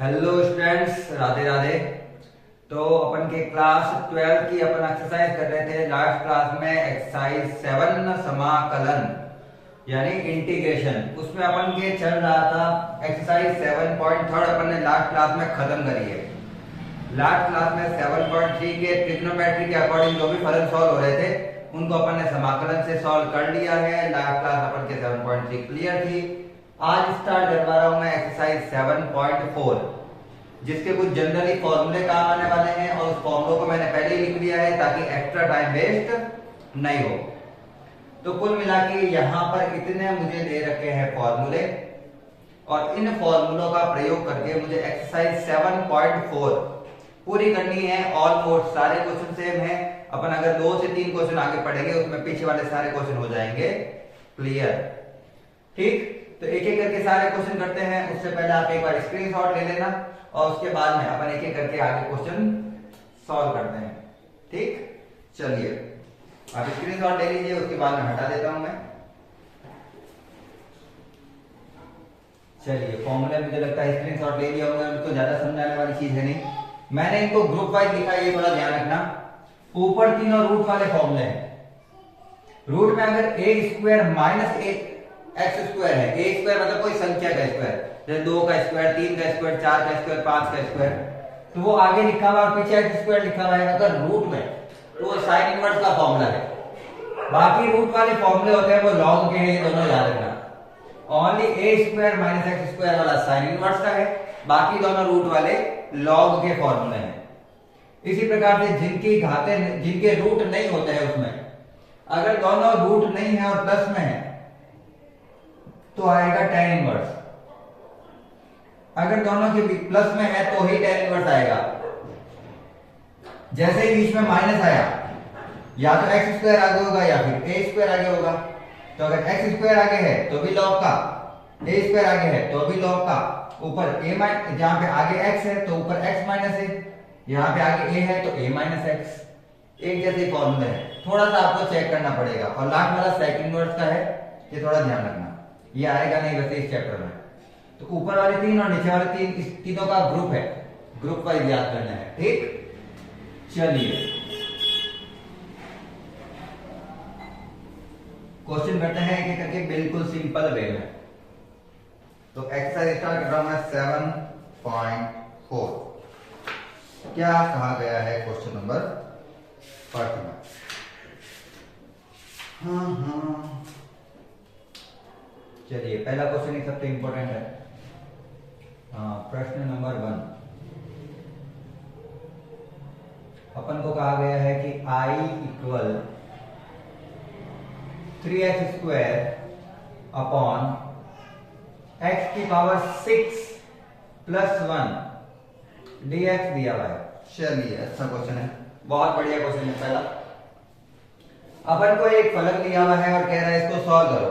Hello students, Radhe Radhe. तो अपन के class 12 की अपन एक्सरसाइज कर रहे थे। लास्ट क्लास में एक्सरसाइज 7 समाकलन यानी इंटीग्रेशन, उसमें अपन के चल रहा था एक्सरसाइज 7.3 अपन ने लास्ट क्लास में खत्म करी है। लास्ट क्लास में 7.3 के ट्रिग्नोमेट्री के अकॉर्डिंग जो भी फलन सॉल्व हो रहे थे उनको अपन ने समाकलन से सॉल्व कर लिया है। लास्ट क्लास अपन के 7.3 क्लियर थी। आज स्टार्ट करवा रहा हूं मैं एक्सरसाइज 7.4 जिसके कुछ जनरली फॉर्मूले काम आने वाले हैं और उस फॉर्मूलों को मैंने पहले ही लिख लिया है ताकि एक्स्ट्रा टाइम वेस्ट नहीं हो। तो कुल मिला के यहाँ पर इतने मुझे दे रखे हैं फॉर्मूले और इन फॉर्मूलों का प्रयोग करके मुझे एक्सरसाइज 7.4 पूरी करनी है। ऑलमोस्ट सारे क्वेश्चन सेम है। अपन अगर 2 से 3 क्वेश्चन आगे पढ़ेंगे उसमें पीछे वाले सारे क्वेश्चन हो जाएंगे क्लियर। ठीक, तो एक एक करके सारे क्वेश्चन करते हैं। उससे पहले आप एक बार स्क्रीनशॉट ले लेना और उसके बाद में अपन एक एक करके आगे क्वेश्चन सॉल्व करते हैं। ठीक, चलिए आप स्क्रीनशॉट ले लीजिए, उसके बाद में हटा देता हूं मैं। चलिए फॉर्मूला मुझे लगता है स्क्रीनशॉट ले लिया होगा, उनको ज्यादा समझाने वाली चीज है नहीं। मैंने इनको ग्रुप वाइज लिखा है, ये थोड़ा ध्यान रखना। ऊपर तीनों रूट वाले फॉर्मूले हैं। रूट में अगर ए स्क्वायर माइनस ए एक्स स्क्वायर है, ए स्क्वायर मतलब कोई संख्या का स्क्वायर, जैसे 2 का स्क्वायर, 3 का स्क्वायर, 4 का स्क्वायर, 5 का स्क्वायर, तो वो आगे लिखा हुआ और पीछे एक्स स्क्वायर लिखा हुआ है अगर रूट में, तो वो साइन इनवर्स का फॉर्मूला है। बाकी रूट वाले फॉर्मूले होते हैं वो लॉग के हैं, ये दोनों याद रखना। ओनली ए स्क्वायर माइनस एक्स स्क्वायर वाला साइन इनवर्स का है, बाकी दोनों रूट वाले लॉग के फॉर्मूले हैं। इसी प्रकार से जिनके रूट नहीं होते हैं उसमें अगर दोनों रूट नहीं है और प्लस में है तो आएगा tan इनवर्स। अगर दोनों के प्लस में है तो ही tan इनवर्स आएगा। जैसे ही बीच में माइनस आया या तो एक्स स्क्वायर आगे होगा या फिर ए स्क्वायर आगे होगा। तो अगर एक्स स्क्वायर आगे है तो भी लॉग का, ए स्क्वायर आगे है तो भी लॉग का। ऊपर ए माइनस, जहां पे आगे एक्स है तो ऊपर एक्स माइनस ए, यहाँ पे आगे ए है तो ए माइनस एक्स। एक जैसे फॉर्मूले है, थोड़ा सा आपको चेक करना पड़ेगा। और लास्ट वाला सेकंड इनवर्स का है, ये थोड़ा ध्यान रखना, ये आएगा नहीं वैसे इस चैप्टर में। तो ऊपर वाले 3 और नीचे वाले 3 इस तीनों का ग्रुप है, ग्रुप वाइज याद करना है। ठीक, चलिए क्वेश्चन करते हैं एक एक करके बिल्कुल सिंपल वे में। तो एक्सरसाइज स्टार्ट कर रहा हूं मैं 7.4। क्या कहा गया है क्वेश्चन नंबर फर्स्ट में? चलिए पहला क्वेश्चन ही सबसे इंपॉर्टेंट है। प्रश्न नंबर 1 अपन को कहा गया है कि I equal 3x square upon x की पावर 6 प्लस 1 dx दिया हुआ है। चलिए अच्छा क्वेश्चन है, बहुत बढ़िया क्वेश्चन है। पहला अपन को एक फलन दिया हुआ है और कह रहा है इसको सॉल्व करो।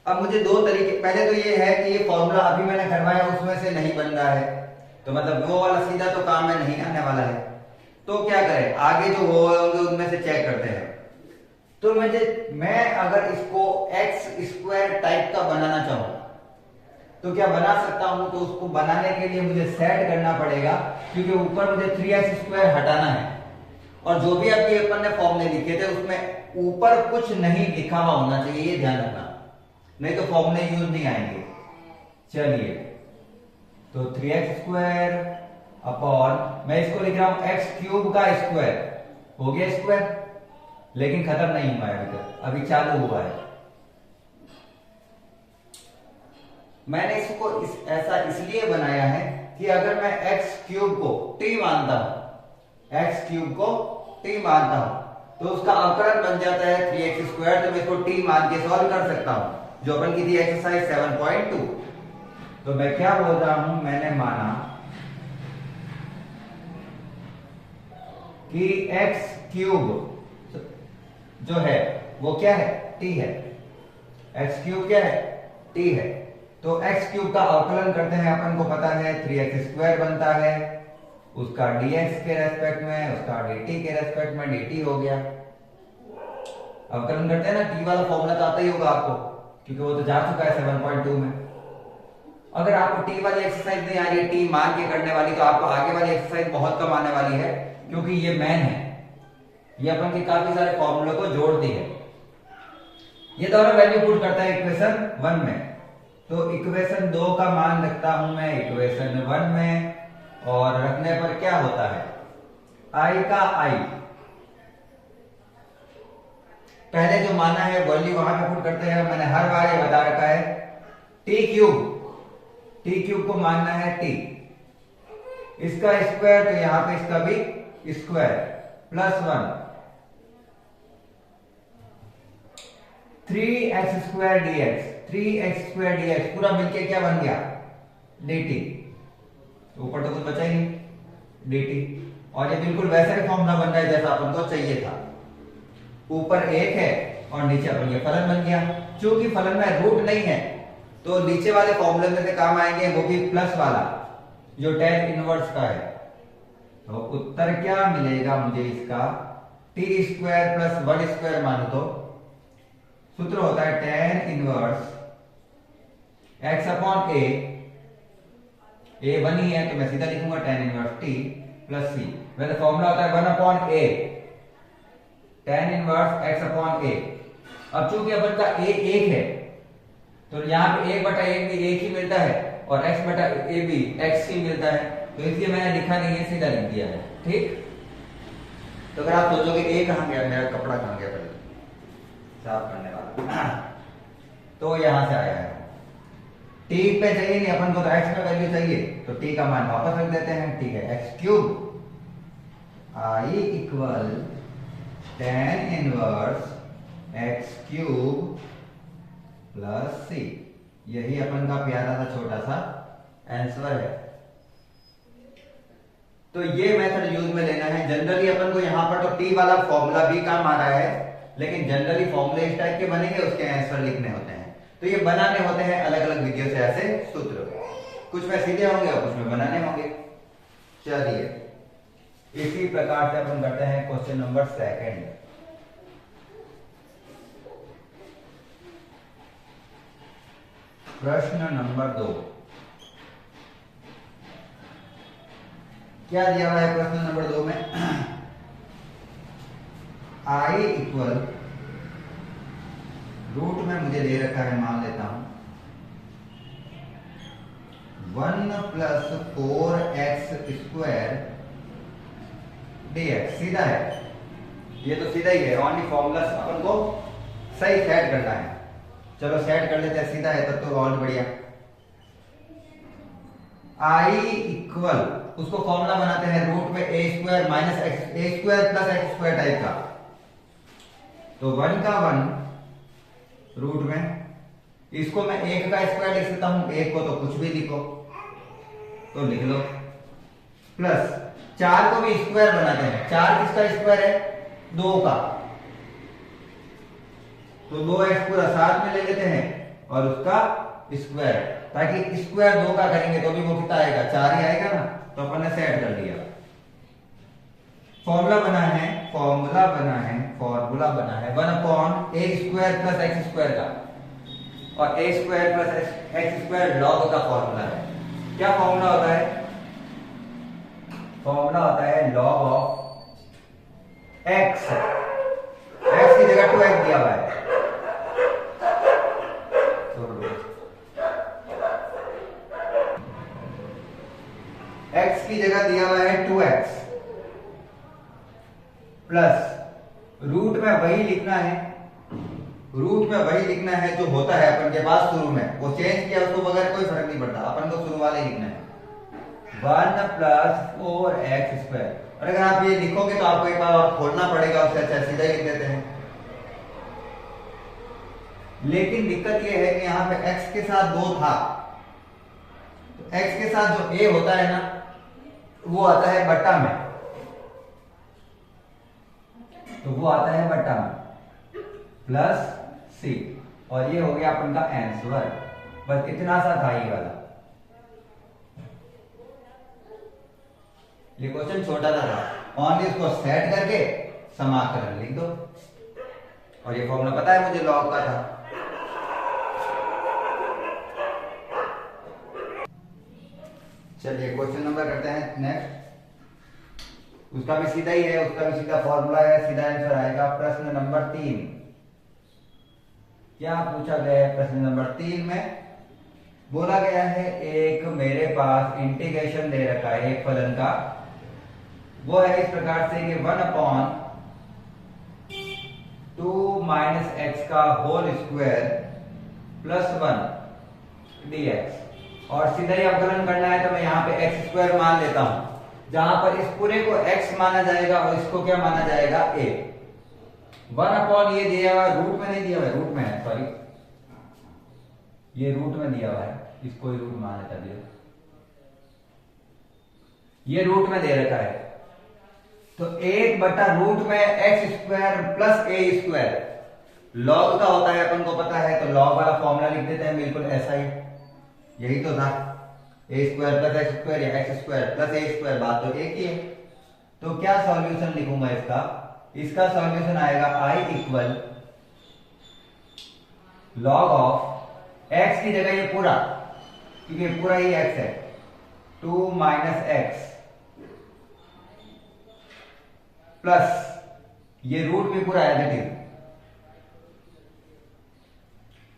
अब मुझे 2 तरीके, पहले तो ये है कि ये फॉर्मूला अभी मैंने करवाया उसमें से नहीं बन रहा है, तो मतलब वो वाला सीधा तो काम में नहीं आने वाला है। तो क्या करें, आगे जो होंगे उनमें से चेक करते हैं। तो मैं अगर इसको एक्स स्क्वायर टाइप का बनाना चाहूं तो क्या बना सकता हूं? तो उसको बनाने के लिए मुझे सेट करना पड़ेगा, क्योंकि ऊपर मुझे 3x स्क्वायर हटाना है। और जो भी आपके अपन ने फॉर्मूले लिखे थे उसमें ऊपर कुछ नहीं लिखा हुआ होना चाहिए, ये ध्यान रखना, नहीं तो फॉर्मूले यूज नहीं आएंगे। चलिए तो 3x स्क्वायर अपॉन, मैं इसको लिख रहा हूं एक्स क्यूब का स्क्वायर। हो गया स्क्वायर, लेकिन खत्म नहीं हुआ है अभी तक, अभी चालू हुआ है। मैंने इसको ऐसा इसलिए बनाया है कि अगर मैं एक्स क्यूब को t मानता हूं, एक्स क्यूब को t मानता हूं तो उसका अवकलन बन जाता है 3x स्क्वायर। तो मैं इसको t मान के सॉल्व कर सकता हूं, जो अपन की थी एक्सरसाइज 7.2। तो मैं क्या बोल रहा हूं, मैंने माना कि एक्स क्यूब जो है वो क्या है, t है। एक्स क्यूब क्या है, t है। तो एक्स क्यूब का अवकलन करते हैं, अपन को पता है 3x स्क्वायर बनता है, उसका dx के रेस्पेक्ट में, उसका dt के रेस्पेक्ट में dt हो गया। अवकलन करते हैं ना, t वाला फॉर्मूला तो आता ही होगा आपको, क्योंकि वो तो जा चुका है 7.2 में। अगर आपको टी वाली एक्सरसाइज नहीं आ रही है, टी मान के करने वाली, तो आपको आगे वाली एक्सरसाइज बहुत कम आने वाली है, क्योंकि ये मैन है, ये अपन के काफी सारे फॉर्मूले को जोड़ती है। ये दोनों वैल्यू पुट करता है इक्वेशन 1 में, तो इक्वेशन 2 का मान रखता हूं मैं इक्वेशन 1 में, और रखने पर क्या होता है, i का i पहले जो माना है वैल्यू वहां पे पुट करते हैं। मैंने हर बार ये बता रखा है, टी क्यूब को मानना है t, इसका स्क्वायर, तो यहां पे इसका भी स्क्वायर, प्लस 1 3x² dx पूरा मिलके क्या बन गया, dt, ऊपर तो कुछ बचा ही नहीं, dt। और ये बिल्कुल वैसा ही फॉर्मूला बन रहा है जैसा अपन को चाहिए था, ऊपर 1 है और नीचे अपन ये फलन बन गया। क्योंकि फलन में रूट नहीं है, तो नीचे वाले फॉर्मूले में से काम आएंगे, वो भी प्लस वाला जो tan इनवर्स का है। तो उत्तर क्या मिलेगा मुझे इसका, t² प्लस 1² मानो तो सूत्र होता है tan inverse x upon a 1 ही है, तो मैं सीधा लिखूंगा tan inverse t plus c। वैसे फॉर्मूला होता है 1 upon a tan inverse x upon a। अब चूंकि अपन का a 1 है, तो यहाँ पे 1/1 भी 1 ही मिलता है, और x/a भी x ही मिलता है, तो इसलिए मैंने लिखा नहीं है, सीधा लिख दिया है, ठीक। तो अगर आप सोचोगे a कहां गया, मेरा कपड़ा कहां गया पहले साफ करने वाला, तो यहां से आया है। t पे चाहिए नहीं अपन को, तो x में वैल्यू चाहिए, तो t का मान वापस रख देते हैं, ठीक है, x³ i equal tan inverse x³ plus c। यही अपन का प्यारा सा छोटा सा आंसर है। तो ये मेथड यूज में लेना है। जनरली अपन को यहां पर तो टी वाला फॉर्मूला भी काम आ रहा है, लेकिन जनरली फॉर्मूले इस टाइप के बनेंगे, उसके आंसर लिखने होते हैं, तो ये बनाने होते हैं अलग अलग विधियों से ऐसे सूत्र, कुछ में सीधे होंगे और कुछ में बनाने होंगे। चलिए इसी प्रकार से अपन करते हैं क्वेश्चन नंबर 2। प्रश्न नंबर 2 क्या दिया हुआ है प्रश्न नंबर 2 में, i इक्वल रूट में मुझे दे रखा है, मान लेता हूं 1 + 4x² dx। सीधा है, ये तो सीधा ही है, ओनली फॉर्मूला अपन को सही सेट करना है। चलो सेट कर लेते हैं, सीधा है तब तो और बढ़िया। i इक्वल, उसको फॉर्मूला बनाते हैं रूट में a² minus a² plus x² type का, तो 1 का 1 रूट में, इसको मैं 1 का स्क्वायर लिख सकता हूं, 1 को तो कुछ भी लिखो तो लिख लो, प्लस 4 को भी स्क्वायर बनाते हैं, 4 किसका स्क्वायर है, 2 का, तो 2x पूरा साथ में ले लेते हैं और उसका स्क्वायर, ताकि स्क्वायर 2 का करेंगे तो भी वो कितना आएगा, 4 ही आएगा ना, तो अपन ने सेट कर लिया। फॉर्मूला बना है 1/a² प्लस x² का, और a² प्लस x² लॉग का फॉर्मूला है। क्या फॉर्मूला होता है, फॉर्मूला होता है लॉग ऑफ x, x की जगह 2x दिया हुआ है, x की जगह दिया हुआ है 2x, प्लस रूट में वही लिखना है, रूट में वही लिखना है जो होता है अपन के पास शुरू में, वो चेंज किया उसको बगैर कोई फर्क नहीं पड़ता, अपन को शुरू वाले लिखना है 1 + 4x²। और अगर आप ये लिखोगे तो आपको एक बार और खोलना पड़ेगा, उससे अच्छा सीधा ही लिख देते हैं। लेकिन दिक्कत ये है कि यहाँ पे x के साथ 2 था, तो x के साथ जो a होता है ना, वो आता है बट्टा में, तो वो आता है बट्टा में प्लस c, और ये हो गया अपन का आंसर। बस इतना सा था ये वाला, ये क्वेश्चन छोटा सा था, ओनली इसको सेट करके समाकलन लिख दो, और ये फॉर्मूला पता है मुझे लॉग का था। चलिए क्वेश्चन नंबर करते हैं नेक्स्ट। उसका भी सीधा ही है, उसका भी सीधा फॉर्मूला है, सीधा आंसर आएगा। प्रश्न नंबर 3 क्या पूछा गया है? प्रश्न नंबर 3 में बोला गया है एक मेरे पास इंटीग्रेशन दे रखा है एक फलन का, वो है इस प्रकार से कि 1/2 माइनस एक्स का होल स्क्वायर प्लस 1 dx, और सीधा ही अवकलन करना है तो मैं यहाँ पे एक्स स्क्वायर मान लेता हूं, जहां पर इस पूरे को x माना जाएगा और इसको क्या माना जाएगा a। 1 ये दिया हुआ रूट में नहीं दिया हुआ है, रूट में है, सॉरी ये रूट में दिया हुआ है, इसको ही रूट मान लेता दिया, ये रूट में दे रखा है, तो 1/रूट में एक्स स्क्वायर प्लस ए स्क्वायर लॉग का होता है, अपन को पता है, तो लॉग वाला फॉर्मूला लिख देते हैं बिल्कुल ऐसा ही, यही तो था, ए स्क्वायर प्लस एक्स स्क्वायर या एक्स स्क्वायर प्लस ए स्क्वायर, बात तो एक ही है। तो क्या सॉल्यूशन लिखूंगा इसका? इसका सॉल्यूशन आएगा I equal log of x की जगह ये पूरा, क्योंकि पूरा ही एक्स है, 2 माइनस एक्स प्लस ये रूट भी पूरा है,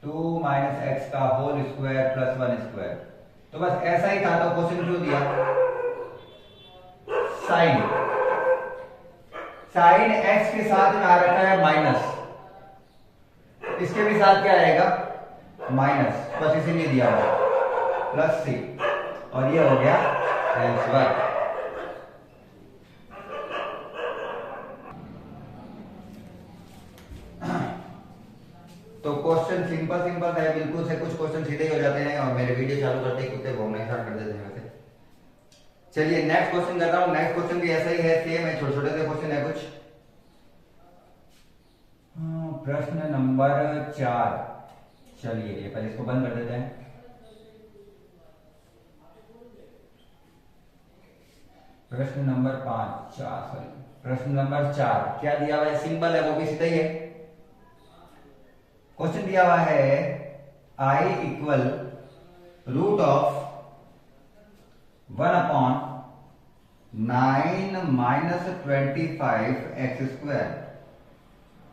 2 माइनस एक्स का होल स्क्वायर प्लस 1 स्क्वायर। तो बस ऐसा ही था, तो क्वेश्चन क्यों दिया? साइन एक्स के साथ में आ रखा है माइनस, इसके भी साथ क्या आएगा? माइनस, बस इसीलिए दिया हुआ प्लस सी, और ये हो गया आंसर। तो क्वेश्चन सिंपल सिंपल है बिल्कुल से, कुछ क्वेश्चन सीधे ही हो जाते हैं और मेरे वीडियो चालू करते ही कुत्ते भौंकना स्टार्ट कर देते हैं वैसे। चलिए नेक्स्ट क्वेश्चन कर रहा हूं। नेक्स्ट क्वेश्चन भी ऐसा ही है, सेम है, छोटे छोटे से क्वेश्चन है कुछ। प्रश्न नंबर 4, चलिए ये पहले इसको बंद कर देते हैं। प्रश्न नंबर 5 सॉरी प्रश्न नंबर 4 क्या दिया हुआ है? सिंबल है, वो भी सीधा ही है। क्वेश्चन दिया हुआ है i equal root of 1/9 minus 25 x square.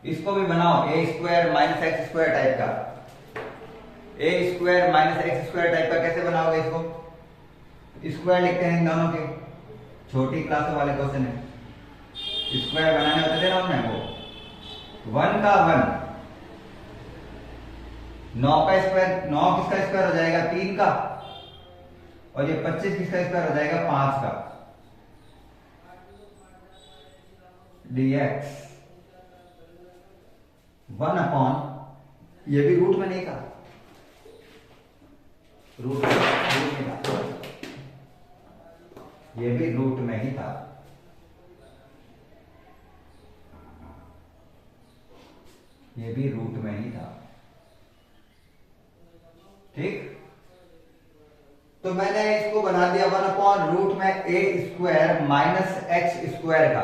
इसको भी बनाओ a square minus x square type का, a square minus x square type का कैसे बनाओगे? इसको स्क्वायर लिखते हैं इन दोनों के, छोटी क्लासों वाले क्वेश्चन है, स्क्वायर बनाने होते थे ना उनमें, वो 1 का 1, 9 का स्क्वायर, 9 किसका स्क्वायर हो जाएगा? 3 का, और ये 25 किसका स्क्वायर हो जाएगा? 5 का, dx 1/, ये भी रूट में नहीं था, रूट में था, ये भी रूट में ही था, ये भी रूट में ही था, ठीक। तो मैंने इसको बना दिया 1/रूट में ए स्क्वायर माइनस एक्स स्क्वायर का,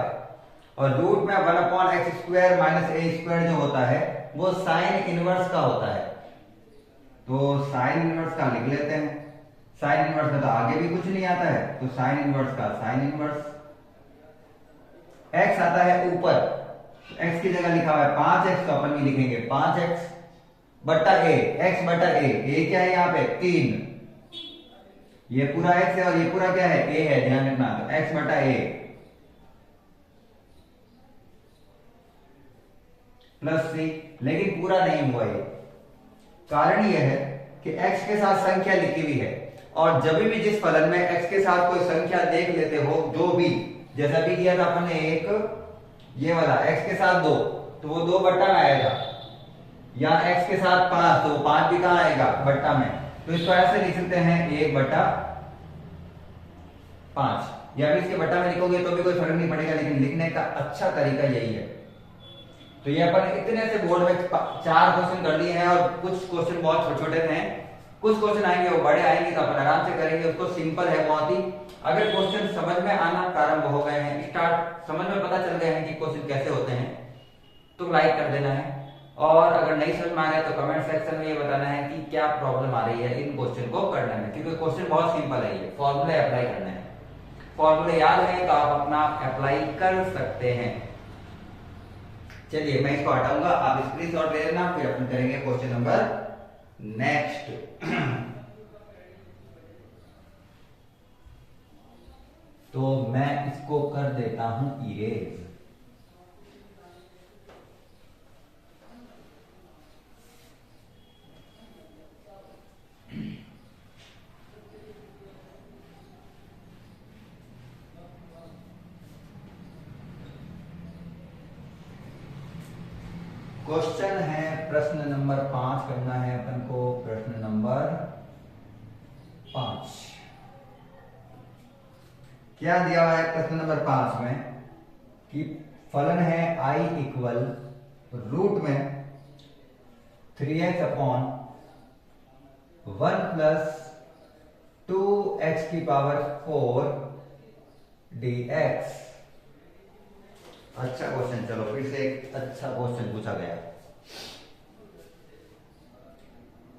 और रूट में 1/x स्क्वायर माइनस ए स्क्वायर जो होता है वो साइन इनवर्स का होता है, तो साइन इनवर्स का लिख लेते हैं। साइन इनवर्स में तो आगे भी कुछ नहीं आता है, तो साइन इनवर्स का साइन इनवर्स, x आता है ऊपर, x की जगह लिखा हुआ है 5x, तो अपन भी लिखेंगे 5x बट्टा a, x बट्टा a क्या है यहाँ पे? 3, ये पूरा x है और ये पूरा क्या है? a है, ध्यान रखना, तो x बट्टा a प्लस सी, लेकिन पूरा नहीं हुआ ये, कारण यह है कि x के साथ संख्या लिखी हुई है, और जब भी जिस फलन में x के साथ कोई संख्या देख लेते हो, जो भी, जैसा भी किया था अपन ने एक ये वाला x के साथ 2, तो वो 2 बट्टा में आएगा, या x के साथ 5, तो 5 भी कहां आएगा? बट्टा में। तो इसको ऐसे लिख सकते हैं 1/5, या भी इसके बट्टा में लिखोगे तो भी कोई फर्क नहीं पड़ेगा, लेकिन लिखने का अच्छा तरीका यही है। तो ये अपन इतने से बोर्ड में 4 क्वेश्चन कर लिए हैं, और कुछ क्वेश्चन बहुत छोटे छोटे थे, कुछ क्वेश्चन आएंगे वो बड़े आएंगे, तो अपन आराम से करेंगे उसको। सिंपल है बहुत ही, अगर क्वेश्चन समझ में आना प्रारंभ हो गए हैं, स्टार्ट समझ में पता चल गए हैं कि क्वेश्चन कैसे होते हैं, तो लाइक कर देना है, और अगर नहीं समझ में आ रहा है तो कमेंट सेक्शन में ये बताना है कि क्या प्रॉब्लम आ रही है इन क्वेश्चन को करने में, क्योंकि क्योंकि क्वेश्चन बहुत सिंपल है, ये फॉर्मूले अप्लाई करने हैं। फॉर्मूले याद है तो आप अपना अप्लाई कर सकते हैं। चलिए मैं इसको हटाऊंगा, आप स्क्रीनशॉट ले लेना, फिर अपन करेंगे क्वेश्चन नंबर नेक्स्ट। तो मैं इसको कर देता हूं इरेज। क्वेश्चन है प्रश्न नंबर 5 करना है अपन को। प्रश्न नंबर 5 क्या दिया हुआ है प्रश्न नंबर 5 में कि फलन है i इक्वल रूट में 3x अपॉन 1 प्लस 2x की पावर 4 dx। अच्छा क्वेश्चन, चलो फिर से एक अच्छा क्वेश्चन पूछा गया।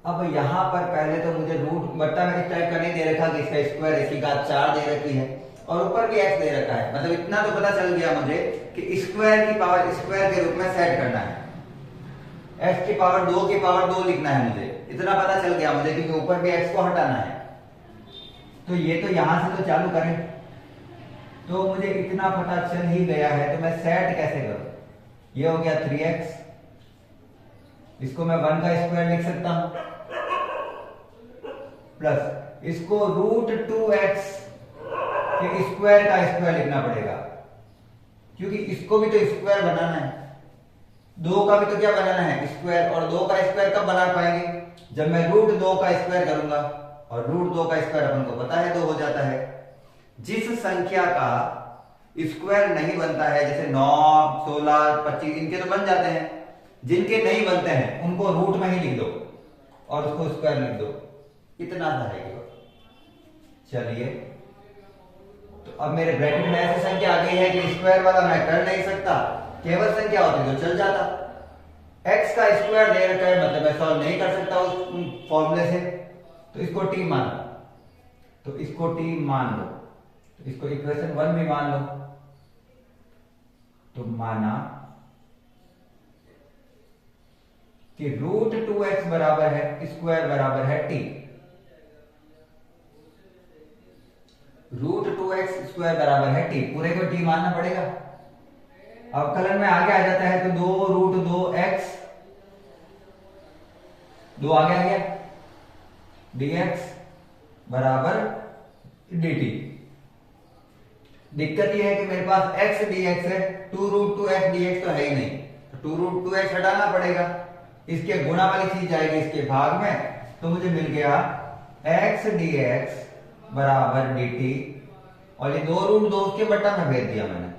अब यहां पर पहले तो मुझे रूट बट्टा में इस टाइप का नहीं दे रखा कि इसका स्क्वायर इसकी घात 4 दे रखी है और ऊपर भी x दे रखा है, मतलब इतना तो पता चल गया मुझे कि स्क्वायर की पावर स्क्वायर के रूप में सेट करना है, x की पावर 2 की पावर 2 लिखना है मुझे, इतना पता चल गया मुझे, क्योंकि ऊपर भी x को हटाना है। तो ये तो यहां से तो चालू करें, तो मुझे इतना पता चल ही गया है, तो मैं सेट कैसे करूं? ये हो गया 3x, इसको मैं 1 का स्क्वायर लिख सकता हूं, प्लस इसको रूट 2x के स्क्वायर का स्क्वायर लिखना पड़ेगा, क्योंकि इसको भी तो स्क्वायर बनाना है, 2 का भी तो क्या बनाना है स्क्वायर, और 2 का स्क्वायर कब बना पाएंगे? जब मैं रूट 2 का स्क्वायर करूंगा, और रूट 2 का स्क्वायर अपन को पता है 2 हो जाता है। जिस संख्या का स्क्वायर नहीं बनता है, जैसे 9, 16, 25 इनके तो बन जाते हैं, जिनके नहीं बनते हैं उनको रूट में ही लिख दो और उसको स्क्वायर लिख दो, इतना सा है केवल। चलिए, तो अब मेरे ब्रैकेट में ऐसी संख्या आ गई है कि स्क्वायर वाला मैं कर नहीं सकता, केवल संख्या होती तो चल जाता। x का स्क्वायर दे रखा है, मतलब मैं सॉल्व नहीं कर सकता उस फॉर्मूले से, तो इसको t मान लो, तो इसको t मान लो, तो इसको इक्वेशन 1 भी मान लो। तो माना कि रूट 2x बराबर है स्क्वायर बराबर है t, रूट 2x स्क्वायर बराबर है t, पूरे को t मानना पड़ेगा। अवकलन में आगे आ जाता है तो 2 रूट 2x, 2 आगे आ गया, dx बराबर dt। दिक्कत यह है कि मेरे पास x dx है, 2 रूट 2x dx तो है ही नहीं, तो 2 रूट 2x हटाना पड़ेगा, इसके गुणा वाली चीज जाएगी इसके भाग में, तो मुझे मिल गया x dx बराबर dt, और ये 2 रूट 2 उसके बट्टा में भेज दिया मैंने।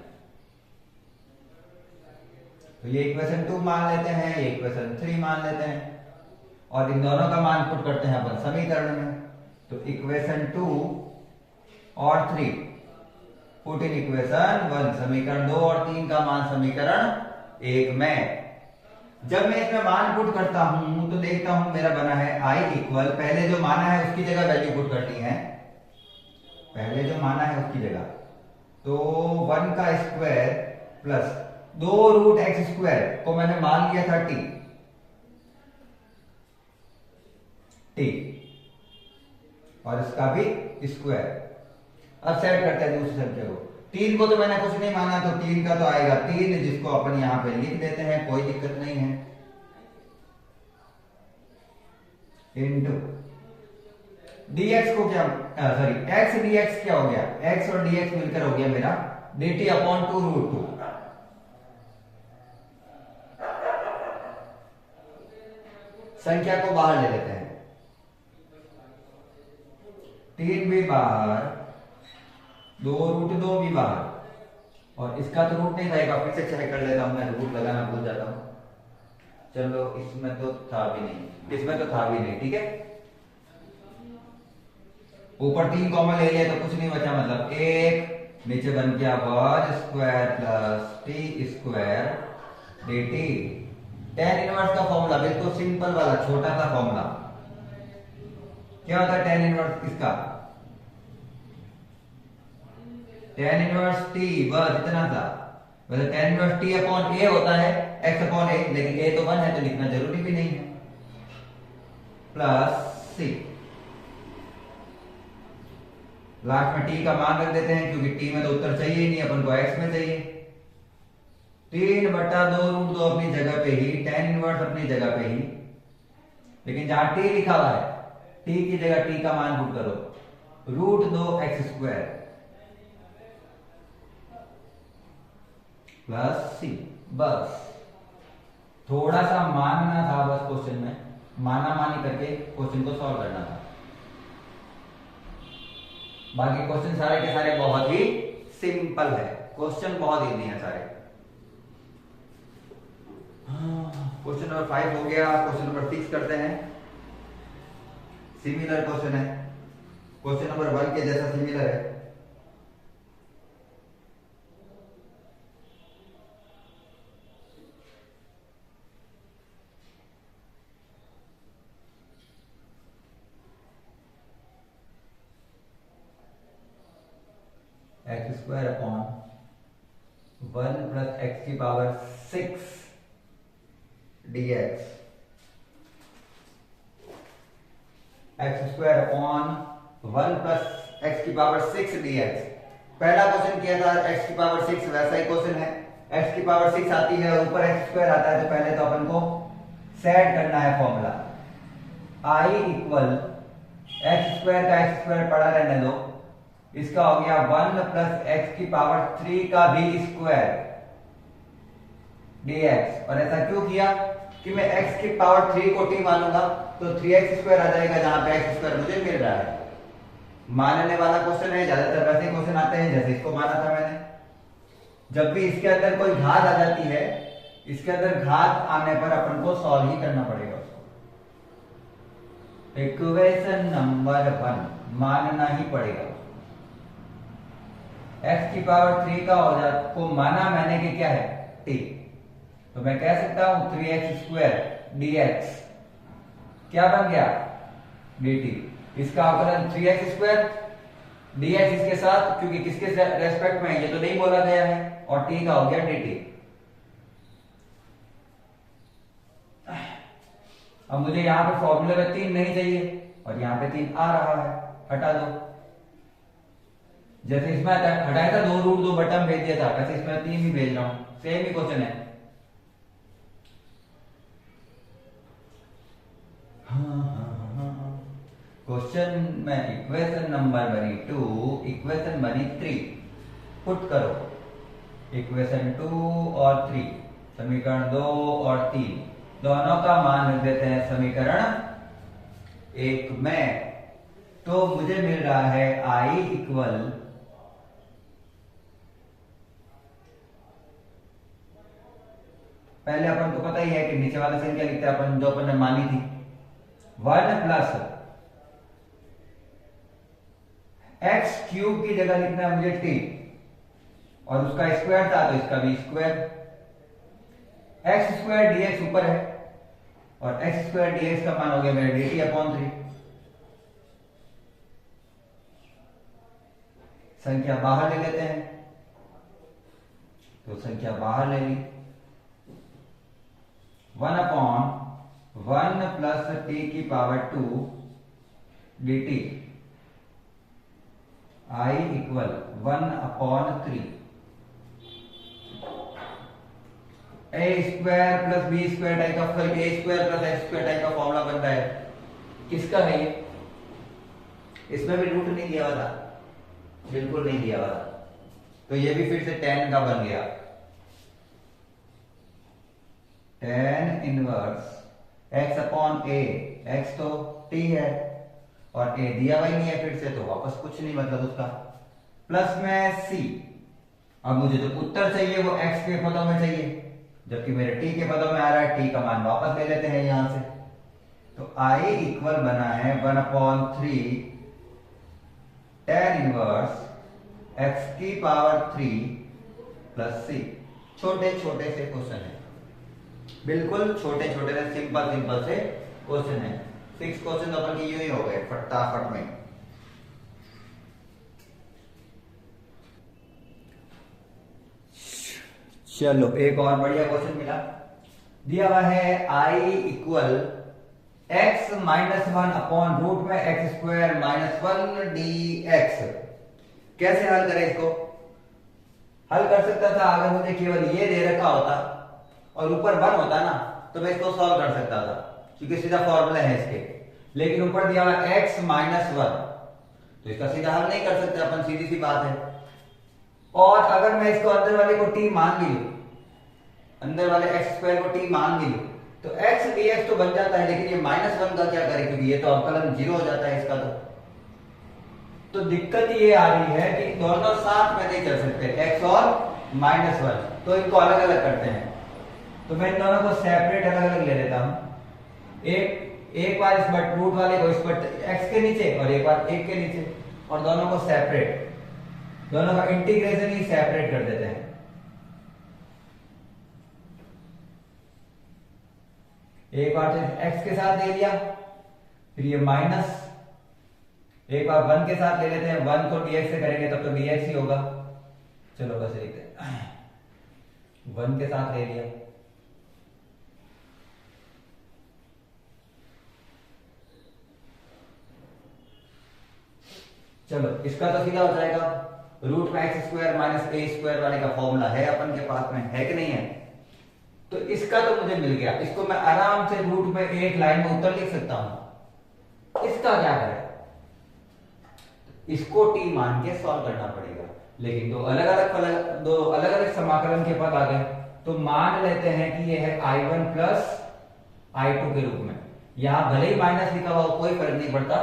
तो ये इक्वेशन 2 मान लेते हैं, ये इक्वेशन 3 मान लेते हैं, और इन दोनों का मान पुट करते हैं अपन समीकरण में। तो इक्वेशन 2 और 3 पुट इन इक्वेशन 1, समीकरण 2 और 3 का मान समीकरण 1 में। जब मैं इसमें मान पुट करता हूं तो देखता हूं मेरा बना है i इक्वल, पहले जो माना है उसकी जगह वैल्यू पुट करनी है, पहले जो माना है उसकी जगह, तो 1 का square plus 2 root x square को मैंने मान लिया था t, और इसका भी स्क्वायर। अब सेट करते हैं दूसरी संख्या को, 3 को तो मैंने कुछ नहीं माना, तो 3 का तो आएगा 3, जिसको अपन यहां पे लिख देते हैं, कोई दिक्कत नहीं है, इंटू dx को क्या, सॉरी x dx क्या हो गया, x और dx मिलकर हो गया मेरा dt अपॉन 2 रूट 2। संख्या को बाहर ले लेते हैं, 3 भी बाहर, 2 रूट 2 भी बाहर, और इसका तो रूट नहीं था, एक बार फिर से चेक कर लेता हूं, मैं रूट लगाना भूल जाता हूं। चलो इसमें तो था भी नहीं, इसमें तो था भी नहीं, ठीक है। ऊपर 3 कॉमन ले लिया तो कुछ नहीं बचा, मतलब 1, नीचे बन गया 1 square plus t square dt। tan inverse का फॉर्मूला बिल्कुल सिंपल वाला छोटा सा फॉर्मूला, क्या होता है tan इनवर्स इसका? tan इनवर्स t, बस इतना सा। वैसे tan inverse t upon a होता है, x अपॉन a, लेकिन a तो 1 है तो लिखना जरूरी भी नहीं है। प्लस c, लास्ट में t का मान रख देते हैं क्योंकि t में तो उत्तर चाहिए ही नहीं, अपन को x में चाहिए। 3/2 √2 अपनी जगह पे ही, tan इनवर्स अपनी जगह पे ही, लेकिन जहां t लिखा हुआ है t की जगह t का मान पुट करो, √2x² प्लस c। बस थोड़ा सा मानना था बस क्वेश्चन में, माना मानी करके क्वेश्चन को सॉल्व करना था। बाकी क्वेश्चन सारे के सारे बहुत ही सिंपल है, क्वेश्चन बहुत इजी है सारे। क्वेश्चन नंबर 5 हो गया। क्वेश्चन नंबर 6 करते हैं। सिमिलर क्वेश्चन है, क्वेश्चन नंबर 1 के जैसा सिमिलर है। x² अपॉन 1 प्लस x की power 6 dx, x² upon 1 plus x की पावर 6 dx। पहला क्वेश्चन किया था x की पावर 6, वैसा ही क्वेश्चन है। x की पावर 6 आती है और ऊपर x² आता है, तो पहले तो अपन को सेट करना है फॉर्मूला। i इक्वल x² का x² पड़ा रहने दो, इसका हो गया 1 प्लस x की पावर 3 का भी स्क्वायर dx। और ऐसा क्यों किया कि मैं x की पावर 3 को t मानूंगा तो 3x² आ जाएगा, जहां पे x² मुझे मिल रहा है। मानने वाला क्वेश्चन है, ज्यादातर वैसे क्वेश्चन आते हैं जैसे इसको माना था मैंने। जब भी इसके अंदर कोई घात आ जाती है, इसके अंदर घात आने पर अपन को सॉल्व ही करना पड़ेगा उसको। इक्वेशन नंबर 1 मानना ही पड़ेगा। x की पावर 3 का हो जा को माना मैंने कि क्या है t, तो मैं कह सकता हूं 3x² dx क्या बन गया dt। इसका अवकलन 3x² dx इसके साथ, क्योंकि किसके रेस्पेक्ट में ये तो नहीं बोला गया है, और t का हो गया dt। अब मुझे यहां पे फॉर्मूले में 3 नहीं चाहिए और यहां पे 3 आ रहा है, हटा दो। जैसे इसमें हटाया था 2 √2 बटन भेज दिया था, वैसे इसमें 3 भी भेज रहा हूं, सेम ही क्वेश्चन है। क्वेश्चन में इक्वेशन नंबर बनी 2, इक्वेशन बनी 3, पुट करो। इक्वेशन 2 और 3, समीकरण 2 और 3 दोनों का मान रख देते हैं समीकरण 1 में। तो मुझे मिल रहा है i इक्वल पहले अपन को पता ही है कि नीचे वाला संख्या लिखते हैं अपन, जो अपन ने मानी थी 1 प्लस x³ की जगह लिखना है मुझे t, और उसका स्क्वायर था तो इसका भी स्क्वायर। x² dx ऊपर है और x² dx का मान हो गया मेरा dt अपॉन 3। संख्या बाहर ले लेते हैं, तो संख्या बाहर ले ली। 1 अपॉन 1 प्लस t की power 2 dt, i equal 1 upon 3। a² plus b² type का, a² प्लस x² टाइप का फॉर्मूला बन रहा है। किसका है ये? इसमें भी रूट नहीं दिया हुआ था, बिल्कुल नहीं दिया हुआ था, तो ये भी फिर से tan का बन गया। tan inverse x upon a, x तो t है और a दिया हुआ ही नहीं है फिर से, तो वापस कुछ नहीं मतलब उसका, प्लस में c। अब मुझे जो उत्तर चाहिए वो x के पदों में चाहिए, जबकि मेरे t के पदों में आ रहा है। t का मान वापस ले लेते हैं यहां से, तो i इक्वल बना है 1 अपॉन 3 tan इनवर्स x की पावर 3 प्लस c। छोटे छोटे से क्वेश्चन है, बिल्कुल छोटे छोटे से सिंपल सिंपल से क्वेश्चन है। 6 क्वेश्चन अपन के यूं ही हो गए फटाफट में। चलो एक और बढ़िया क्वेश्चन मिला। दिया हुआ है I equal x minus 1 upon root में एक्स स्क्वायर माइनस 1 dx। कैसे हल करें इसको? हल कर सकता था अगर मुझे केवल ये दे रखा होता और ऊपर 1 होता ना तो मैं इसको सॉल्व कर सकता था, क्योंकि सीधा फॉर्मूला है इसके। लेकिन ऊपर दिया हुआ x माइनस 1, तो इसका सीधा हल नहीं कर सकते अपन, सीधी सी बात है। और अगर मैं इसको अंदर वाले को t मान भी लूं, अंदर वाले एक्स स्क्वायर को t मान भी लूं, तो x dx तो बन जाता है, लेकिन ये माइनस 1 का क्या करें, क्योंकि ये तो अवकलन 0 हो जाता है इसका। तो दिक्कत ये आ रही है कि दोनों साथ में नहीं चल सकते, x और माइनस 1, तो इनको अलग अलग करते हैं। तो मैं इन दोनों को सेपरेट अलग अलग ले लेता हूं। एक बार इस बट रूट वाले को इस बट x के नीचे और एक बार 1 के नीचे, और दोनों को सेपरेट, दोनों का इंटीग्रेशन ही सेपरेट कर देते हैं। एक बार तो x के साथ ले लिया, फिर ये माइनस, एक बार 1 के साथ ले लेते हैं, 1 को dx से करेंगे तब तो dx ही होगा। चलो बस लिखते हैं, 1 के साथ ले लिया, चलो इसका तो सीधा हो जाएगा। रूट में एक्स स्क्वायर माइनस ए स्क्वायर वाले का फॉर्मूला है अपन के पास में, है कि नहीं है? तो इसका तो मुझे मिल गया, इसको मैं आराम से रूट में एक लाइन में उत्तर लिख सकता हूं। इसका क्या करें? इसको t मान के सॉल्व करना पड़ेगा, लेकिन दो अलग अलग समाकलन के पद आ गए, तो मान लेते हैं कि ये है I1 प्लस I2 के रूप में। यहां भले ही माइनस लिखा हुआ कोई फर्क नहीं पड़ता,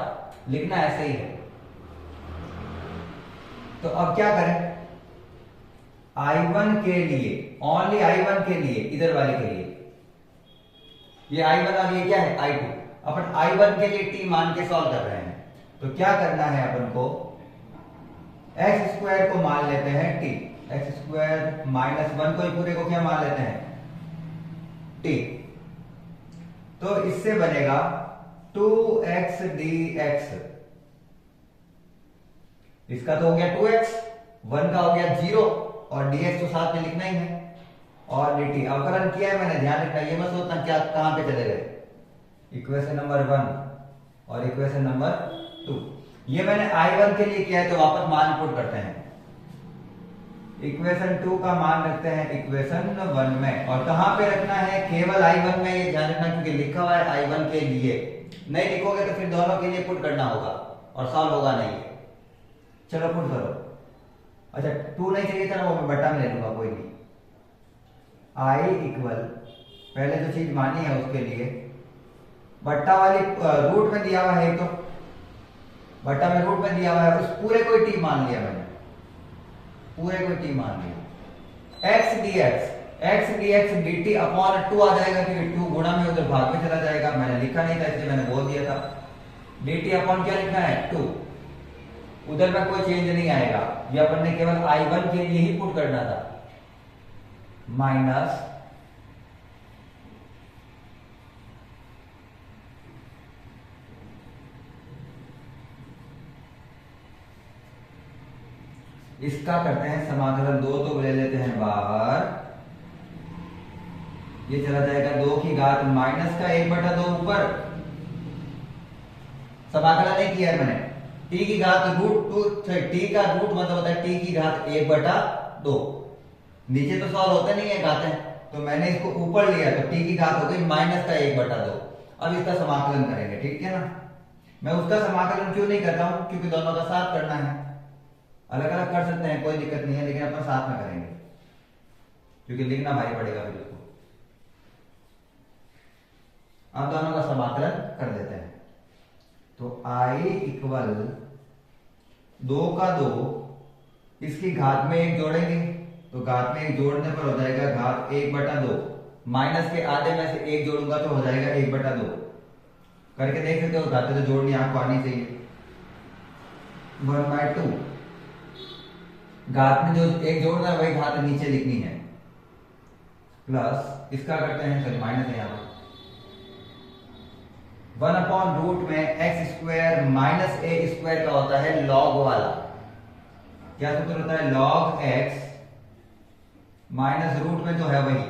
लिखना ऐसे ही है। तो अब क्या करें? I1 के लिए, ओनली I1 के लिए, इधर वाले के लिए, ये I1 और ये क्या है I2, अपन I1 के लिए t मान के सॉल्व कर रहे हैं। तो क्या करना है अपन को? एक्स स्क्वायर को मान लेते हैं t, एक्स स्क्वायर माइनस 1 को पूरे को क्या मान लेते हैं t। तो इससे बनेगा 2x dx, इसका तो हो गया 2x, 1 का हो गया 0 और dx तो साथ में लिखना ही है, और dt अवकलन किया है मैंने, ध्यान रखना। ये मत सोचना क्या कहां पे चले गए। इक्वेशन नंबर 1 और इक्वेशन नंबर 2, ये मैंने I1 के लिए किया है, तो वापस मान पुट करते हैं। इक्वेशन 2 का मान रखते हैं इक्वेशन 1 में, और कहां पे रखना है? केवल I1 में, ये ध्यान रखना, क्योंकि लिखा हुआ है I1 के लिए। नहीं लिखोगे तो फिर दोनों के लिए पुट करना होगा और सॉल्व होगा नहीं। चलो पुट करो। अच्छा 2 नहीं चाहिए था ना, वो मैं बट्टा में ले लूंगा, कोई नहीं। I इक्वल, पहले जो चीज मानी है उसके लिए बट्टा वाली रूट में दिया हुआ है, तो बट्टा में रूट में दिया हुआ है, उस पूरे को t मान लिया मैंने, पूरे को t मान लिया। x dx dt अपॉन 2 आ जाएगा, क्योंकि 2 गुणा में उधर भाग में चला जाएगा। मैंने लिखा नहीं था इसलिए मैंने बोल दिया था। dt अपॉन क्या लिखना है? 2, उधर में कोई चेंज नहीं आएगा, ये अपन ने केवल I1 के लिए ही पुट करना था। माइनस इसका करते हैं समाकलन, 2 तो ले लेते हैं बाहर, ये चला जाएगा 2 की घात माइनस का 1/2 ऊपर, समाकलन नहीं किया है मैंने। t की घात रूट 2, t का रूट मतलब होता है t की घात 1/2। नीचे तो सॉल्व होते नहीं है घातें, तो मैंने इसको ऊपर लिया, तो t की घात हो गई माइनस का 1/2। अब इसका समाकलन करेंगे, ठीक है ना। मैं उसका समाकलन क्यों नहीं कर रहा हूं? क्योंकि दोनों का साथ करना है। अलग अलग कर सकते हैं, कोई दिक्कत नहीं है, लेकिन अपन साथ में करेंगे, क्योंकि लिखना भारी पड़ेगा फिर उसको। अब दोनों का समाकलन कर देते हैं। तो I इक्वल 2 का 2, इसकी घात में 1 जोड़ेंगे, तो घात में 1 जोड़ने पर हो जाएगा घात 1/2, माइनस के आधे में से 1 जोड़ूंगा तो हो जाएगा 1/2। करके देख सकते हो, घातें तो जोड़नी आपको आनी चाहिए। 1/2, घात में जो 1 जोड़ना है वही घात नीचे लिखनी है, प्लस इसका करते हैं, सॉरी माइनस है यहाँ पर, 1/रूट में एक्स स्क्वायर माइनस ए स्क्वायर का होता है लॉग वाला। क्या सूत्र होता है? लॉग एक्स माइनस रूट में जो है वही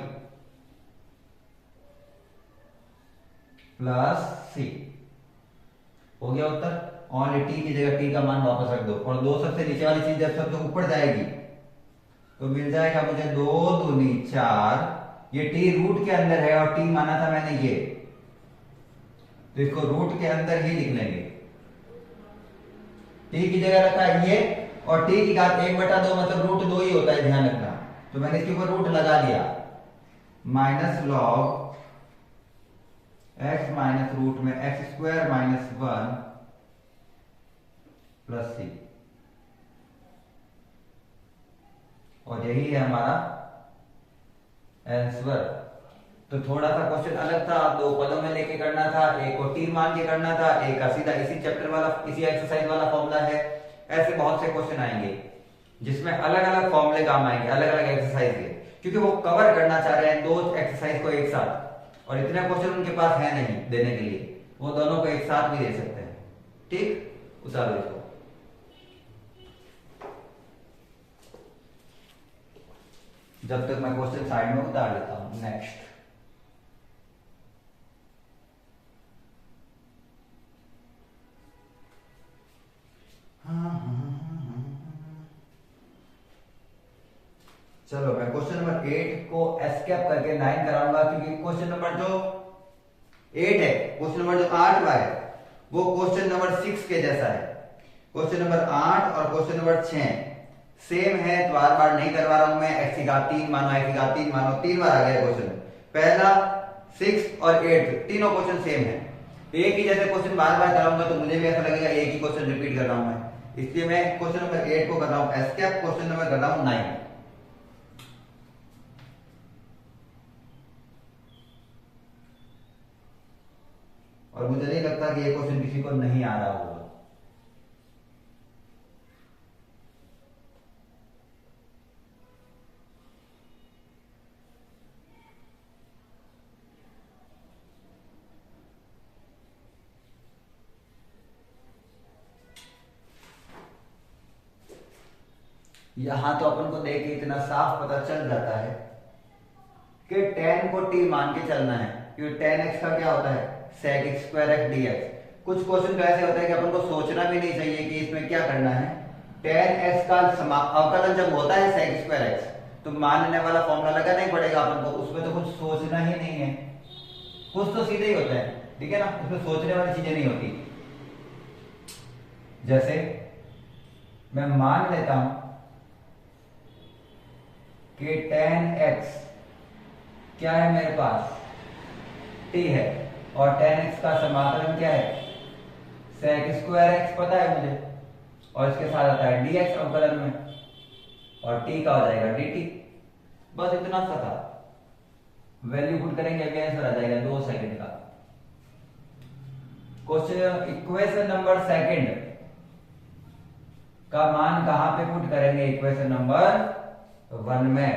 प्लस सी। हो गया उत्तर। ओनली टी की जगह टी का मान वापस रख दो, और दो सबसे नीचे वाली चीज जब सबसे ऊपर जाएगी तो मिल जाएगा मुझे 2 दूनी 4। ये टी रूट के अंदर है और टी माना था मैंने ये, तो इसको रूट के अंदर ही लिख लेंगे। टी की जगह रखा ये, और टी की घात 1/2 मतलब रूट 2 ही होता है, ध्यान रखना। तो मैंने इसके ऊपर रूट लगा दिया, minus log x minus root में x square minus 1 plus c, और यही है हमारा आंसर। तो थोड़ा सा क्वेश्चन अलग था, दो पदों में लेके करना था, एक को टी मान के करना था, एक का सीधा इसी चैप्टर वाला इसी एक्सरसाइज वाला फॉर्मूला है। ऐसे बहुत से क्वेश्चन आएंगे जिसमें अलग अलग फॉर्मूले काम आएंगे, अलग अलग एक्सरसाइज के, क्योंकि वो कवर करना चाह रहे हैं दो एक्सरसाइज को एक साथ, और इतने क्वेश्चन उनके पास है नहीं देने के लिए, वो दोनों को एक साथ भी दे सकते हैं। ठीक, उतारो इसको। जब तक मैं क्वेश्चन साइड में उतार लेता हूं। नेक्स्ट, चलो मैं क्वेश्चन नंबर 8 को एस्केप करके 9 कराऊंगा, क्योंकि क्वेश्चन नंबर जो 8 है, क्वेश्चन नंबर जो 8 है वो क्वेश्चन नंबर 6 के जैसा है। क्वेश्चन नंबर 8 और क्वेश्चन नंबर 6 सेम है, तो बार बार नहीं करवा रहा हूं मैं। एक्स की घात 3 मानो, एक्स की घात 3 मानो, 3 बार आ गया क्वेश्चन। पहला 6 और 8 तीनों क्वेश्चन सेम है। एक ही जैसे क्वेश्चन बार बार कराऊंगा तो मुझे भी ऐसा लगेगा एक ही क्वेश्चन रिपीट कर रहा हूं मैं, इसलिए मैं क्वेश्चन नंबर 8 को कर रहा हूं एस्केप, क्वेश्चन नंबर कर रहा हूं 9। और मुझे नहीं लगता कि ये क्वेश्चन किसी को नहीं आ रहा होगा। यहां तो अपन को देख के इतना साफ पता चल जाता है कि tan को t मान के चलना है, क्योंकि tan x का क्या होता है? sec x square x dx। कुछ क्वेश्चन तो ऐसे होता है कि अपन को सोचना भी नहीं चाहिए कि इसमें क्या करना है। tan x का अवकलन जब होता है sec स्क्वायर x, तो मानने वाला फॉर्मूला लगाना ही पड़ेगा अपन को, उसमें तो कुछ सोचना ही नहीं है, कुछ तो सीधे ही होता है, ठीक है ना, उसमें सोचने वाली चीजें नहीं होती। जैसे मैं मान लेता हूं कि tan x क्या है मेरे पास? t है, और tan x का समाकलन क्या है? sec स्क्वायर x पता है मुझे, और इसके साथ आता है dx अवकलन में, और t का हो जाएगा dt। बस इतना सा था, वैल्यू पुट करेंगे अभी आंसर आ जाएगा 2 सेकंड का। क्वेश्चन इक्वेशन नंबर सेकंड का मान कहां पे पुट करेंगे? इक्वेशन नंबर 1 में।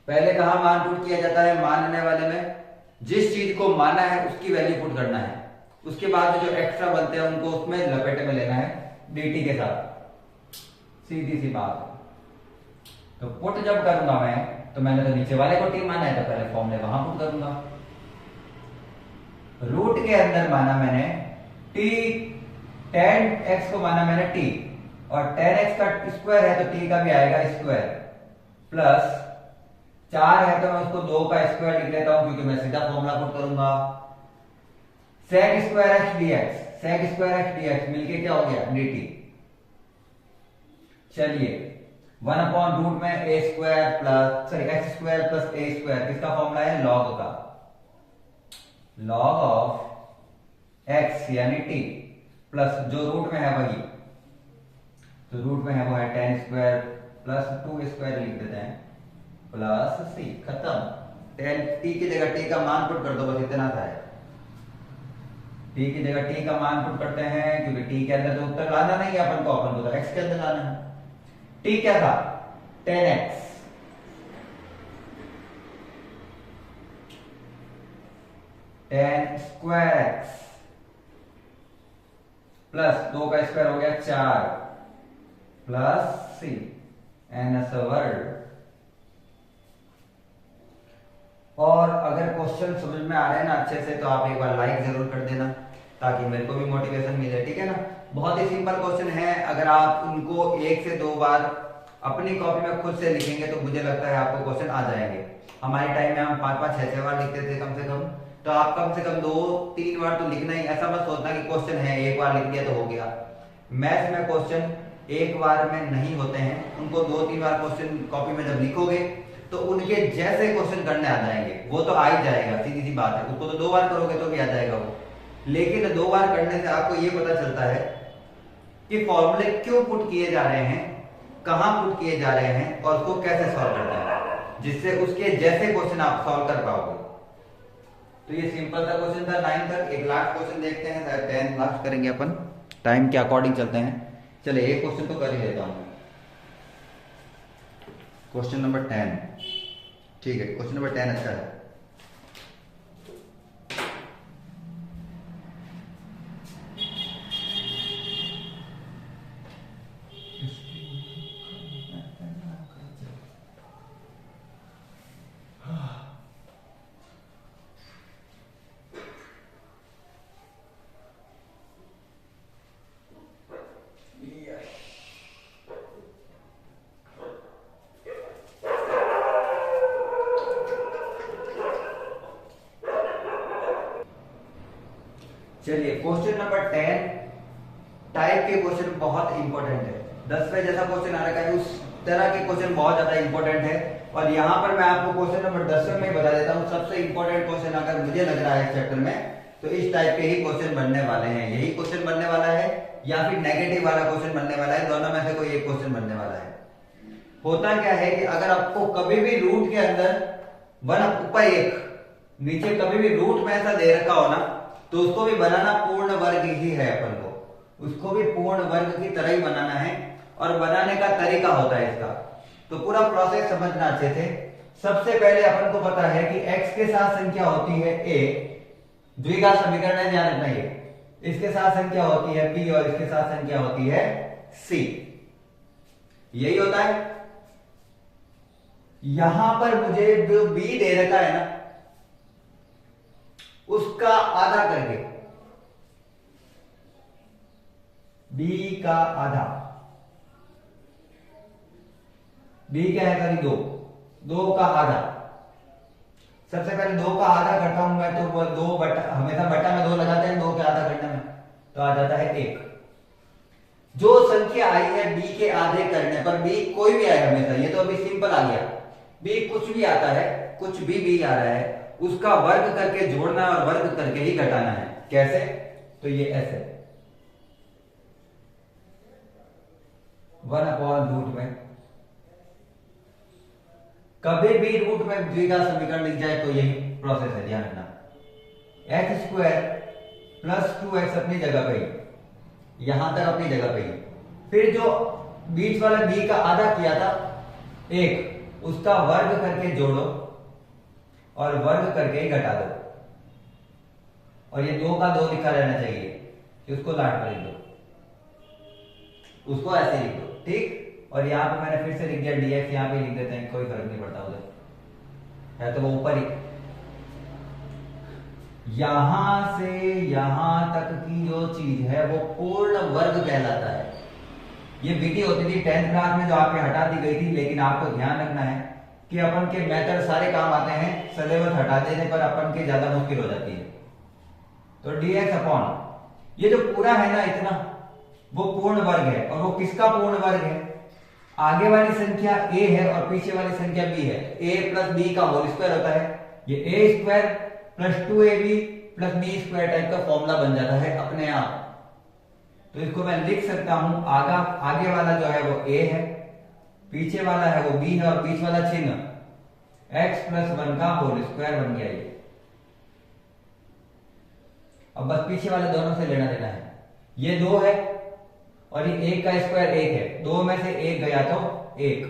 पहले कहां मान पुट किया जाता है? मानने वाले में। जिस चीज को माना है उसकी वैल्यू पुट करना है, उसके बाद जो एक्स्ट्रा बनते हैं उनको उसमें लपेटे में लेना है dt के साथ, सीधी सी बात। तो पुट जब करूंगा मैं, तो मैंने तो नीचे वाले को t माना है, तो पहले फॉर्मूले वहां पुट करूंगा। रूट के अंदर माना मैंने t, tan x को माना मैंने t, और tan x का स्क्वायर है तो t का भी आएगा स्क्वायर, प्लस 4 है तो मैं उसको 2 का स्क्वायर लिख लेता हूं, क्योंकि मैं सीधा फॉर्मूला पुट करूंगा। sec square x dx, sec square x dx मिलके क्या हो गया? dt। चलिए 1/रूट में a square plus x square plus a square, किसका फॉर्मूला है? लॉग का, लॉग ऑफ x यानी t, प्लस जो रूट में है वही, तो रूट में है वो है tan स्क्वायर प्लस 2 स्क्वायर लिख देते हैं, प्लस c। खत्म। tan t की जगह t का मान पुट कर दो, बस इतना था। t की जगह t का मान पुट करते हैं, क्योंकि t के अंदर तो उत्तर लाना नहीं है अपन को तो x के अंदर लाना है। t क्या था? tan x, tan square x plus 2 का स्क्वायर हो गया 4 प्लस सी एन वर्ड। और अगर क्वेश्चन समझ में आ रहे हैं ना अच्छे से, तो आप एक बार लाइक जरूर कर देना ताकि मेरे को भी मोटिवेशन मिले, ठीक है ना। बहुत ही सिंपल क्वेश्चन है, अगर आप उनको 1 से 2 बार अपनी कॉपी में खुद से लिखेंगे तो मुझे लगता है आपको क्वेश्चन आ जाएंगे। हमारे टाइम में हम 5-5, 6-6 बार लिखते थे कम से कम, तो आप कम से कम 2-3 बार तो लिखना ही। ऐसा मत सोचना कि क्वेश्चन है एक बार लिख दिया तो हो गया। मैथ्स में क्वेश्चन एक बार में नहीं होते हैं, उनको 2-3 बार क्वेश्चन कॉपी में जब लिखोगे तो उनके जैसे क्वेश्चन करने आ जाएंगे। वो तो आ ही जाएगा, सीधी सी बात है, उसको तो 2 बार करोगे तो भी आ जाएगा वो। लेकिन 2 बार करने से आपको ये पता चलता है कि फॉर्मूले क्यों पुट किए जा रहे हैं, कहां पुट किए जा रहे हैं और उसको कैसे सॉल्व करना है, जिससे उसके जैसे क्वेश्चन आप सॉल्व कर पाओगे। तो ये सिंपल सा क्वेश्चन था 9 तक। एक लास्ट क्वेश्चन देखते हैं, 10 लास्ट करेंगे अपन, टाइम के अकॉर्डिंग चलते हैं। चलिए एक क्वेश्चन तो कर ही लेता हूं। क्वेश्चन नंबर 10, ठीक है, क्वेश्चन नंबर 10 अच्छा है। चलिए क्वेश्चन नंबर 10 टाइप के क्वेश्चन बहुत इंपॉर्टेंट है। 10वें जैसा क्वेश्चन आ रखा है उस तरह के क्वेश्चन बहुत ज्यादा इंपॉर्टेंट है। और यहां पर मैं आपको क्वेश्चन नंबर 10वें में बता देता हूं, सबसे इंपॉर्टेंट क्वेश्चन अगर मुझे लग रहा है चैप्टर में, तो इस टाइप के ही क्वेश्चन बनने वाले हैं। यही क्वेश्चन बनने वाला है या फिर नेगेटिव वाला क्वेश्चन बनने वाला है, दोनों में से कोई एक क्वेश्चन बनने वाला है। होता क्या है कि अगर आपको कभी भी रूट के अंदर 1 ऊपर 1 नीचे कभी भी रूट में ऐसा दे रखा हो ना, तो उसको भी बनाना पूर्ण वर्ग ही है। अपन को उसको भी पूर्ण वर्ग की तरह ही बनाना है, और बनाने का तरीका होता है इसका। तो पूरा प्रोसेस समझना अच्छे से। सबसे पहले अपन को पता है कि x के साथ संख्या होती है a, द्विघात समीकरण है, ध्यान रखना ये। इसके साथ संख्या होती है b और इसके साथ संख्या होती है c, यही होता है। यहां पर मुझे जो b दे रखा है ना, उसका आधा करके, b का आधा, b क्या है करी 2 का आधा। सबसे पहले 2 का आधा करता हूं मैं, तो वो 2 बटा, हमेशा बटा में 2 लगाते हैं 2 के आधा करने में, तो आ जाता है 1। जो संख्या आई है b के आधे करने पर, b कोई भी आए हमेशा, ये तो अभी सिंपल आ गया, b कुछ भी आता है, कुछ भी b आ रहा है, उसका वर्ग करके जोड़ना है और वर्ग करके ही घटाना है। कैसे? तो ये ऐसे 1/रूट में, कभी भी रूट में द्विघात समीकरण लिख जाए तो यही प्रोसेस है, ध्यान रखना। x² प्लस 2x अपनी जगह पे ही, यहां तक अपनी जगह पे ही। फिर जो बीच वाला b का आधा किया था 1, उसका वर्ग करके जोड़ो और वर्ग करके ही घटा दो। और ये 2 का 2 लिखा रहना चाहिए कि उसको लाट कर लिख दो, उसको ऐसे लिख दो, ठीक। और यहाँ पे मैंने फिर से लिख दिया dx, यहाँ पे लिख देते हैं, कोई फर्क नहीं पड़ता, उधर है तो वो ऊपर ही। यहां से यहां तक की जो चीज है वो पूर्ण वर्ग कहलाता है। ये विधि होती थी 10th क्लास में जो आपके हटा दी गई थी, लेकिन आपको ध्यान रखना है कि अपन के मेथड सारे काम आते हैं, सिलेबस हटा देने पर अपन के ज्यादा मुश्किल हो जाती है। तो dx अपॉन ये जो पूरा है ना इतना, वो पूर्ण वर्ग है। और वो किसका पूर्ण वर्ग है? आगे वाली संख्या a है और पीछे वाली संख्या b है। a प्लस b का होल स्क्वायर होता है, ये a² plus 2ab plus b² type का फॉर्मूला बन जाता है अपने आप। तो इसको मैं लिख सकता हूं, आगे वाला जो है वो a है, पीछे वाला है वो b है, और बीच वाला चिन्ह x प्लस 1 का होल स्क्वायर बन गया ये। अब बस पीछे वाले दोनों से लेना देना है। ये 2 है और ये 1 का स्क्वायर 1 है, 2 में से 1 गया तो 1,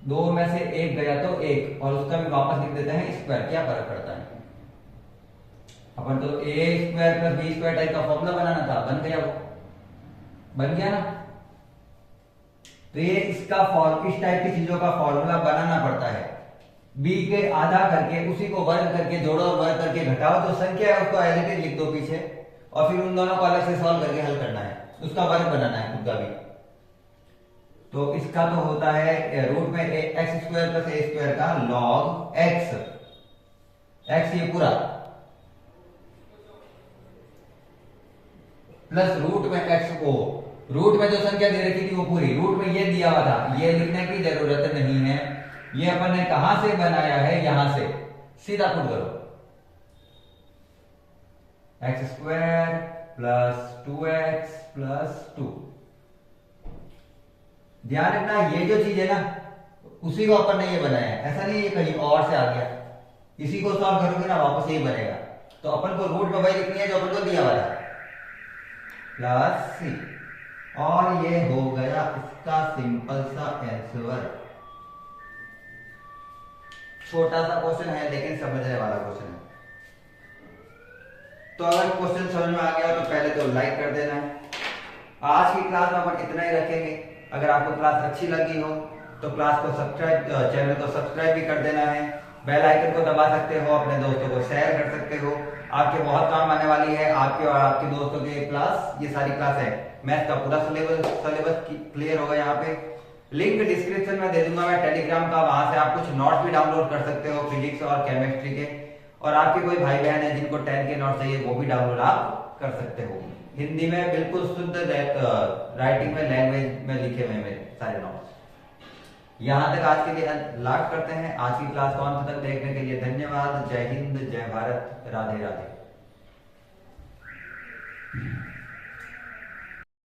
2 में से 1 गया तो 1, और उसका भी वापस लिख देते हैं स्क्वायर, क्या फर्क पड़ता है। अपन तो a square plus b square type का फॉर्मूला बनाना था, बन गया, वो बन गया ना। तो ये इसका इस टाइप की चीजों का फॉर्मूला बनाना पड़ता है। बी के आधा करके उसी को वर्ग करके जोड़ो और वर्ग करके घटाओ, जो संख्या है उसको एज इट इज लिख दो पीछे, और फिर उन दोनों को अलग से सॉल्व करके हल करना है, उसका वर्ग बनाना है खुद का भी। तो इसका तो होता है रूट में एक्स स्क्वायर प्लस ए स्क्वायर का लॉग एक्स, एक्स ये पूरा प्लस रूट में एक्स को, रूट में जो संख्या दे रखी थी वो पूरी, रूट में ये दिया हुआ था, ये लिखने की जरूरत नहीं है। ये अपन ने कहां से बनाया है, यहां से सीधा पुट करो, x square plus 2x plus 2। ध्यान रखना ये जो चीज है ना, उसी को अपन ने ये बनाया है, ऐसा नहीं ये कहीं और से आ गया। इसी को सॉल्व करोगे ना वापस यही बनेगा। तो अपन को रूट में वही लिखनी है जो अपन को दिया हुआ था, प्लस सी, और ये हो गया इसका सिंपल सा आंसर। छोटा सा क्वेश्चन है लेकिन समझने वाला क्वेश्चन है। तो अगर क्वेश्चन समझ में आ गया तो पहले तो लाइक कर देना है। आज की क्लास में अपन इतना ही रखेंगे। अगर आपको क्लास अच्छी लगी हो तो क्लास को सब्सक्राइब, चैनल को सब्सक्राइब भी कर देना है, बेल आइकन को दबा सकते हो, अपने दोस्तों को शेयर कर सकते हो। आपके बहुत काम आने वाली है, आपके और आपके दोस्तों के क्लास, ये सारी क्लास है, मैथ का पूरा सिलेबस क्लियर होगा। यहाँ पे लिंक डिस्क्रिप्शन में दे दूंगा मैं टेलीग्राम का, वहां से आप कुछ नोट्स भी डाउनलोड कर सकते हो फिजिक्स और केमिस्ट्री के, और आपके कोई भाई बहन है जिनको 10 के नोट्स चाहिए वो भी डाउनलोड आप कर सकते हो। हिंदी में बिल्कुल शुद्ध राइटिंग में, लैंग्वेज में लिखे हुए मेरे सारे नोट्स। यहां तक आज के लिए लास्ट करते हैं। आज की क्लास को अंत तक देखने के लिए धन्यवाद। जय हिंद, जय भारत, राधे राधे।